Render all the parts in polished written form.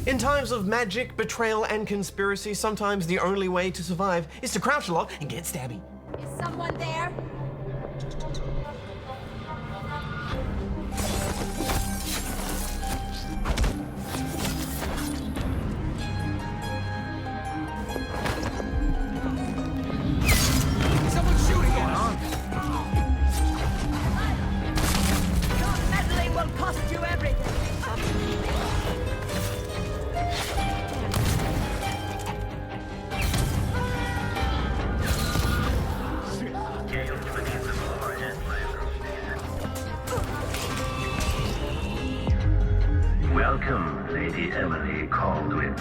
In times of magic, betrayal, and conspiracy, sometimes the only way to survive is to crouch a lot and get stabby. Is someone there? Someone's shooting at us! Non-meddling will cost you everything! Welcome, Lady Emily Caldwell.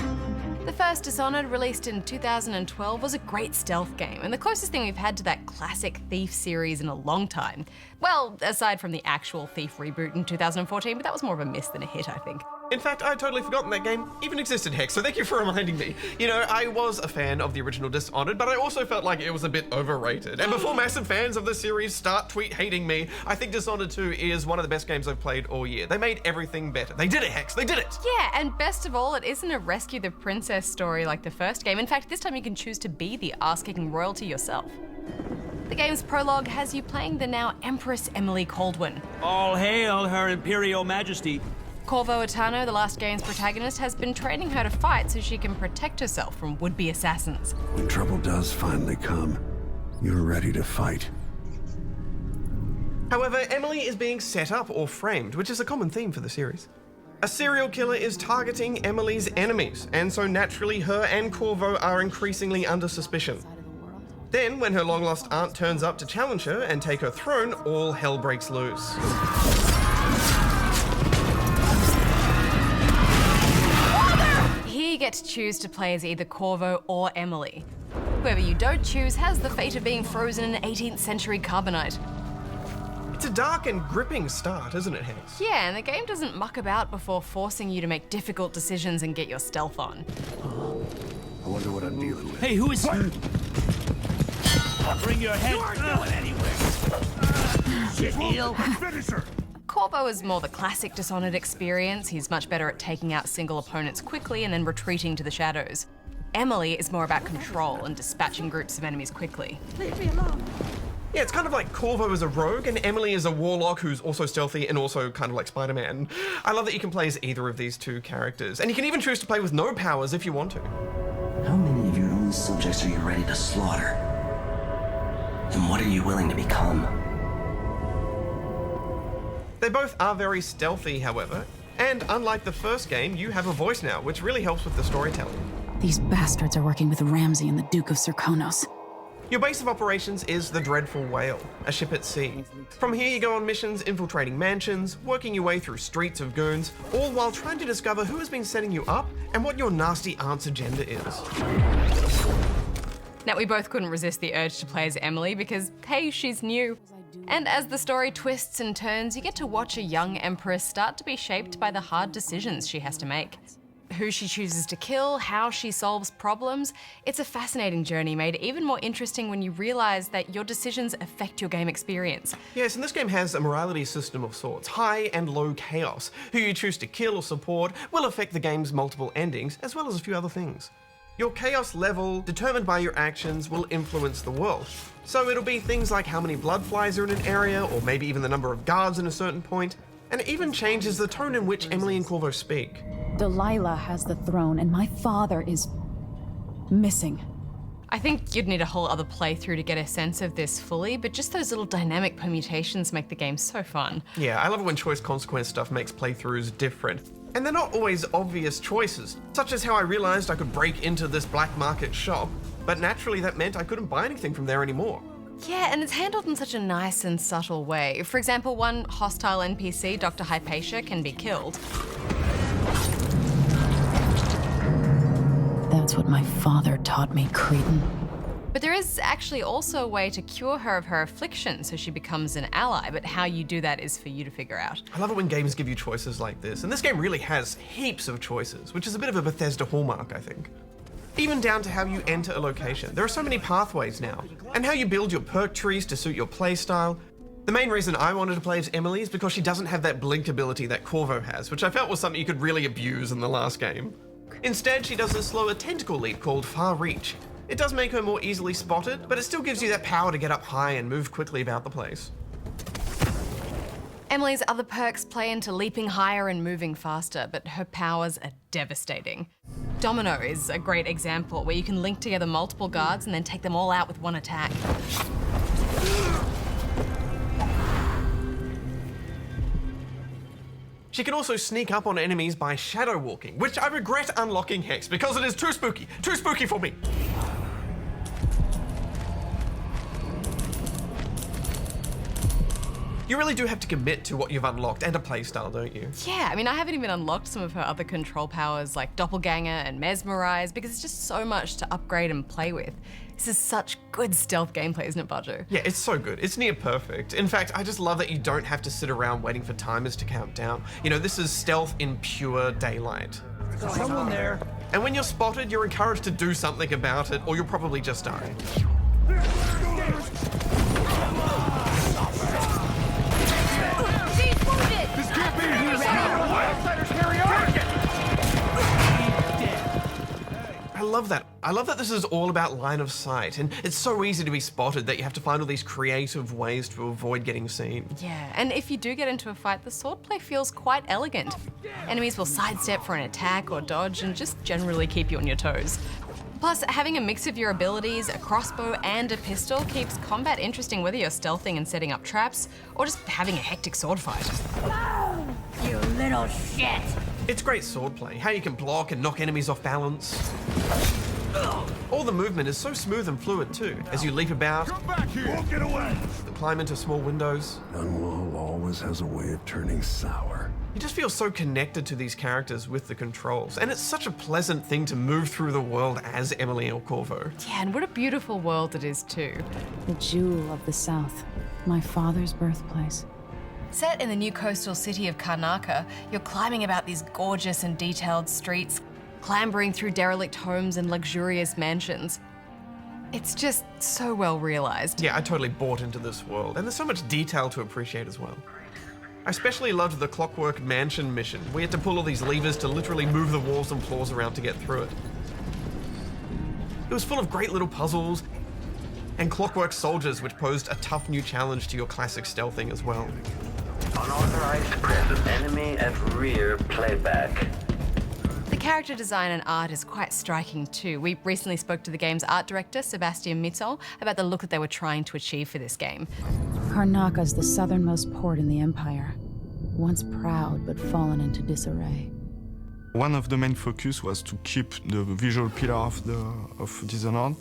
The first Dishonored, released in 2012, was a great stealth game, and the closest thing we've had to that classic Thief series in a long time. Well, aside from the actual Thief reboot in 2014, but that was more of a miss than a hit, I think. In fact, I'd totally forgotten that game even existed, Hex, so thank you for reminding me. You know, I was a fan of the original Dishonored, but I also felt like it was a bit overrated. And before massive fans of the series start tweet hating me, I think Dishonored 2 is one of the best games I've played all year. They made everything better. They did it, Hex, they did it! Yeah, and best of all, it isn't a rescue the princess story like the first game. In fact, this time you can choose to be the ass-kicking royalty yourself. The game's prologue has you playing the now Empress Emily Caldwell. All hail Her Imperial Majesty. Corvo Etano, the last game's protagonist, has been training her to fight so she can protect herself from would-be assassins. When trouble does finally come, you're ready to fight. However, Emily is being set up or framed, which is a common theme for the series. A serial killer is targeting Emily's enemies, and so naturally her and Corvo are increasingly under suspicion. Then, when her long-lost aunt turns up to challenge her and take her throne, all hell breaks loose. Here you get to choose to play as either Corvo or Emily. Whoever you don't choose has the fate of being frozen in 18th century carbonite. It's a dark and gripping start, isn't it, Hex? Yeah, and the game doesn't muck about before forcing you to make difficult decisions and get your stealth on. I wonder what I'm dealing with. Hey, who is... Bring your head... You aren't going anywhere! Shit, heel! Finish her! Corvo is more the classic Dishonored experience. He's much better at taking out single opponents quickly and then retreating to the shadows. Emily is more about control and dispatching groups of enemies quickly. Leave me alone! Yeah, it's kind of like Corvo is a rogue and Emily is a warlock who's also stealthy and also kind of like Spider-Man. I love that you can play as either of these two characters, and you can even choose to play with no powers if you want to. How many of your own subjects are you ready to slaughter? And what are you willing to become? They both are very stealthy, however, and unlike the first game, you have a voice now, which really helps with the storytelling. These bastards are working with Ramsay and the Duke of Serkonos. Your base of operations is the Dreadful Whale, a ship at sea. From here you go on missions infiltrating mansions, working your way through streets of goons, all while trying to discover who has been setting you up and what your nasty aunt's agenda is. Now, we both couldn't resist the urge to play as Emily because, hey, she's new. And as the story twists and turns, you get to watch a young Empress start to be shaped by the hard decisions she has to make. Who she chooses to kill, how she solves problems. It's a fascinating journey made even more interesting when you realize that your decisions affect your game experience. Yes, and this game has a morality system of sorts, high and low chaos. Who you choose to kill or support will affect the game's multiple endings, as well as a few other things. Your chaos level, determined by your actions, will influence the world. So it'll be things like how many blood flies are in an area, or maybe even the number of guards in a certain point, and it even changes the tone in which Emily and Corvo speak. Delilah has the throne, and my father is missing. I think you'd need a whole other playthrough to get a sense of this fully, but just those little dynamic permutations make the game so fun. Yeah, I love it when choice-consequence stuff makes playthroughs different. And they're not always obvious choices, such as how I realized I could break into this black market shop, but naturally that meant I couldn't buy anything from there anymore. Yeah, and it's handled in such a nice and subtle way. For example, one hostile NPC, Dr. Hypatia, can be killed. That's what my father taught me, cretin. But there is actually also a way to cure her of her affliction so she becomes an ally, but how you do that is for you to figure out. I love it when games give you choices like this, and this game really has heaps of choices, which is a bit of a Bethesda hallmark, I think. Even down to how you enter a location. There are so many pathways now, and how you build your perk trees to suit your playstyle. The main reason I wanted to play as Emily is because she doesn't have that blink ability that Corvo has, which I felt was something you could really abuse in the last game. Instead, she does a slower tentacle leap called Far Reach. It does make her more easily spotted, but it still gives you that power to get up high and move quickly about the place. Emily's other perks play into leaping higher and moving faster, but her powers are devastating. Domino is a great example where you can link together multiple guards and then take them all out with one attack. She can also sneak up on enemies by shadow walking, which I regret unlocking Hex because it is too spooky for me. You really do have to commit to what you've unlocked and a playstyle, don't you? Yeah, I mean, I haven't even unlocked some of her other control powers like Doppelganger and Mesmerize because it's just so much to upgrade and play with. This is such good stealth gameplay, isn't it, Bajo? Yeah, it's so good. It's near perfect. In fact, I just love that you don't have to sit around waiting for timers to count down. You know, this is stealth in pure daylight. Someone there. And when you're spotted, you're encouraged to do something about it, or you'll probably just die. She's wounded! This can't be here. Outsiders carry on. I love that. I love that this is all about line of sight, and it's so easy to be spotted that you have to find all these creative ways to avoid getting seen. Yeah, and if you do get into a fight, the swordplay feels quite elegant. Enemies will sidestep for an attack or dodge and just generally keep you on your toes. Plus, having a mix of your abilities, a crossbow and a pistol keeps combat interesting whether you're stealthing and setting up traps or just having a hectic sword fight. You little shit! It's great swordplay, how you can block and knock enemies off balance. All the movement is so smooth and fluid too, as you leap about, Come back here. Won't get away. climb into small windows. Dunwall always has a way of turning sour. You just feel so connected to these characters with the controls, and it's such a pleasant thing to move through the world as Emily El Corvo. Yeah, and what a beautiful world it is too. The jewel of the South, my father's birthplace. Set in the new coastal city of Karnaka, you're climbing about these gorgeous and detailed streets, clambering through derelict homes and luxurious mansions. It's just so well realized. Yeah, I totally bought into this world, and there's so much detail to appreciate as well. I especially loved the Clockwork Mansion mission. We had to pull all these levers to literally move the walls and floors around to get through it. It was full of great little puzzles and clockwork soldiers, which posed a tough new challenge to your classic stealthing as well. Unauthorized present enemy at rear playback. The character design and art is quite striking too. We recently spoke to the game's art director, Sebastian Mittel, about the look that they were trying to achieve for this game. Karnaka's the southernmost port in the Empire. Once proud, but fallen into disarray. One of the main focus was to keep the visual pillar of Dishonored,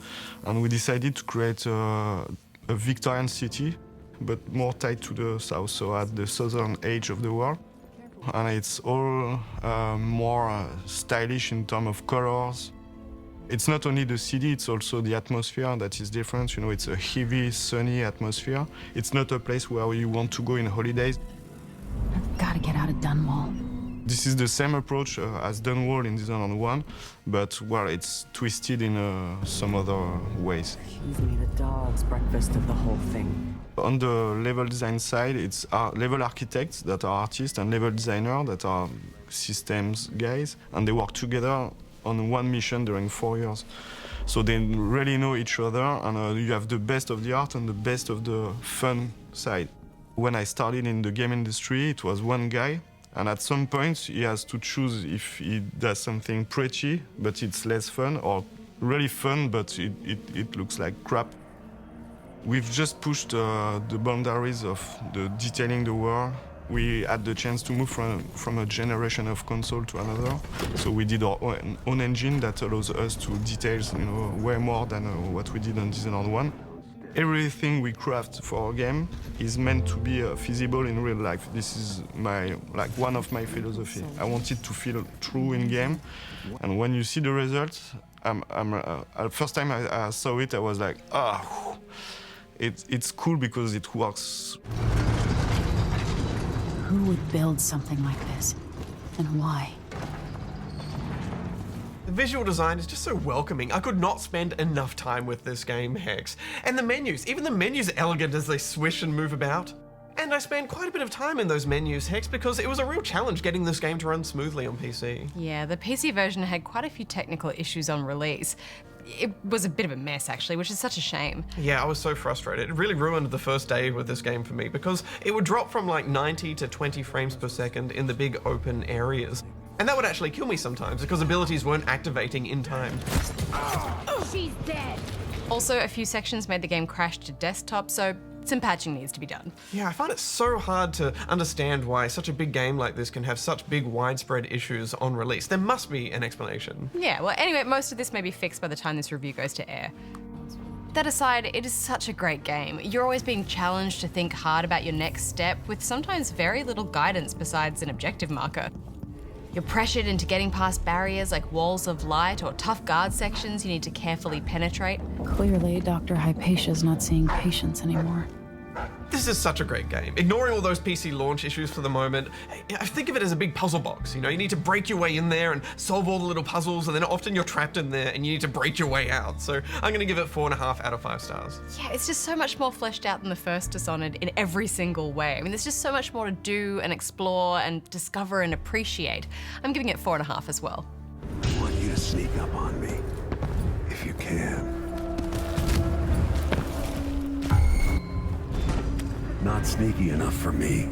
and we decided to create a Victorian city, but more tied to the south, so at the southern edge of the world. And it's all more stylish in terms of colors. It's not only the city, it's also the atmosphere that is different. You know, it's a heavy, sunny atmosphere. It's not a place where you want to go in holidays. I've got to get out of Dunwall. This is the same approach as Dunwall in Dishonored 1, but well, it's twisted in some other ways. Give me the dog's breakfast of the whole thing. On the level design side, it's level architects that are artists and level designers that are systems guys, and they work together on one mission during 4 years. So they really know each other, and you have the best of the art and the best of the fun side. When I started in the game industry, it was one guy, and at some point he has to choose if he does something pretty, but it's less fun, or really fun, but it looks like crap. We've just pushed the boundaries of the detailing the world. We had the chance to move from a generation of console to another. So we did our own engine that allows us to detail, you know, way more than what we did on Dishonored 1. Everything we craft for our game is meant to be feasible in real life. This is one of my philosophy. I want it to feel true in game, and when you see the results, first time I saw it, I was like, ah. It's cool because it works. Who would build something like this? And why? The visual design is just so welcoming. I could not spend enough time with this game, Hex. And the menus, even the menus are elegant as they swish and move about. And I spent quite a bit of time in those menus, Hex, because it was a real challenge getting this game to run smoothly on PC. Yeah, the PC version had quite a few technical issues on release. It was a bit of a mess, actually, which is such a shame. Yeah, I was so frustrated. It really ruined the first day with this game for me because it would drop from like 90 to 20 frames per second in the big open areas. And that would actually kill me sometimes because abilities weren't activating in time. She's dead. Also, a few sections made the game crash to desktop, so some patching needs to be done. Yeah, I find it so hard to understand why such a big game like this can have such big widespread issues on release. There must be an explanation. Yeah, well, anyway, most of this may be fixed by the time this review goes to air. That aside, it is such a great game. You're always being challenged to think hard about your next step with sometimes very little guidance besides an objective marker. You're pressured into getting past barriers like walls of light or tough guard sections you need to carefully penetrate. Clearly, Dr. Hypatia's not seeing patients anymore. This is such a great game. Ignoring all those PC launch issues for the moment, I think of it as a big puzzle box. You know, you need to break your way in there and solve all the little puzzles, and then often you're trapped in there and you need to break your way out. So I'm gonna give it 4.5 out of 5 stars. Yeah, it's just so much more fleshed out than the first Dishonored in every single way. I mean, there's just so much more to do and explore and discover and appreciate. I'm giving it 4.5 as well. I want you to sneak up on me, if you can. Not sneaky enough for me.